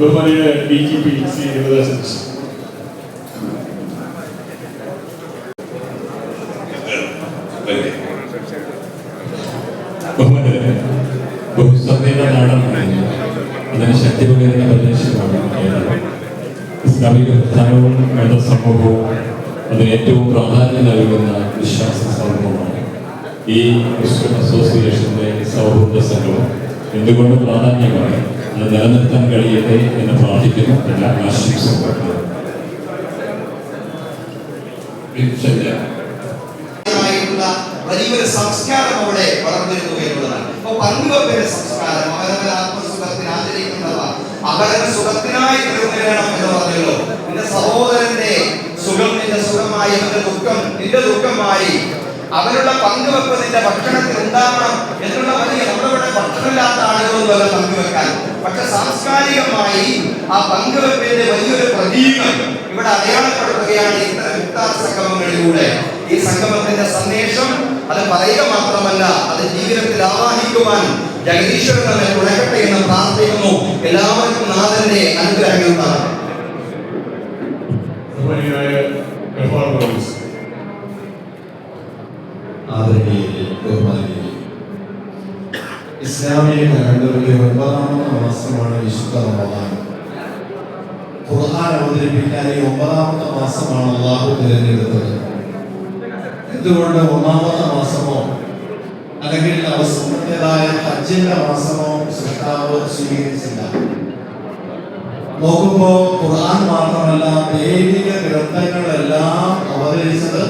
ബഹുമാനിയ DGP Shri Devadasan ബഹുസഭ്യത നാടാണ്. അതിന് ശക്തി പകരുന്ന പ്രദേശമാണ് കേരളം. ഇസ്ലാമിക പ്രസ്ഥാനവും സമൂഹവും അതിന് ഏറ്റവും പ്രാധാന്യം നൽകുന്ന വിശ്വാസ സമൂഹമാണ്. ഈ മുസ്ലിം അസോസിയേഷന്റെ സൗഹൃദ സംഘവും എന്തുകൊണ്ട് പ്രാധാന്യമാണ് അത് നിലനിർത്താൻ കഴിയട്ടെ എന്ന് പ്രാർത്ഥിക്കുന്നു. എല്ലാ ആശംസകളും വലിയൊരു സംസ്കാരം അവിടെ വളർന്നിരുന്നു എന്നുള്ളതാണ്. അപ്പൊ പങ്കുവെപ്പിന്റെ സംസ്കാരം അവരവർ ആത്മസുഖത്തിന് ആചരിക്കുന്നവ അവരുടെ സുഖത്തിനായി തീർന്നിരണം എന്ന് പറഞ്ഞല്ലോ. നിന്റെ സഹോദരന്റെ സുഖം നിന്റെ സുഖമായി, അവന്റെ ദുഃഖം നിന്റെ ദുഃഖമായി, അവരുടെ പങ്കുവെപ്പ് നിന്റെ ഭക്ഷണത്തിൽ ഉണ്ടാവണം എന്നുള്ള വലിയ നമ്മുടെ ഭക്ഷണമില്ലാത്ത ആളുകളൊന്നുമല്ല പങ്കുവെക്കാൻ. പക്ഷെ സാംസ്കാരികമായി ആ പങ്കുവെപ്പിന്റെ വലിയൊരു പ്രതീകം ഇവിടെ അടയാളപ്പെടുത്തുകയാണ് ഇത്തരം ഇഫ്താർ സംഗമങ്ങളിലൂടെ. ഈ സംഗമത്തിന്റെ സന്ദേശം അത് പറയുക മാത്രമല്ല, അത് ജീവിതത്തിൽ ആവാഹിക്കുവാൻ ജഗദീശ്വരൻ നമ്മെ തുണക്കട്ടെ എന്ന് പ്രാർത്ഥിക്കുന്നു. എല്ലാവർക്കും നാഥന്റെ അനുഗ്രഹങ്ങൾ ഉണ്ടാകട്ടെ. ഇസ്ലാമിക കലണ്ടറിലെ 9ാമത്തെ മാസമാണ് വിശുദ്ധ റമദാൻ. ഖുർആൻ അവതരിപ്പിക്കാൻ ഈ 9ാമത്തെ മാസമാണ് അല്ലാഹു തിരഞ്ഞെടുത്തത്. എന്തുകൊണ്ട് 1ാമത്തെ മാസമോ അല്ലെങ്കിൽ അവസാനത്തേതായ ഹജ്ജിന്റെ മാസമോ സൃഷ്ടാവ് സ്വീകരിച്ചില്ല? നോക്കുമ്പോ ഖുർആൻ മാത്രമല്ല ദൈവിക ഗ്രന്ഥങ്ങളെല്ലാം അവതരിച്ചത്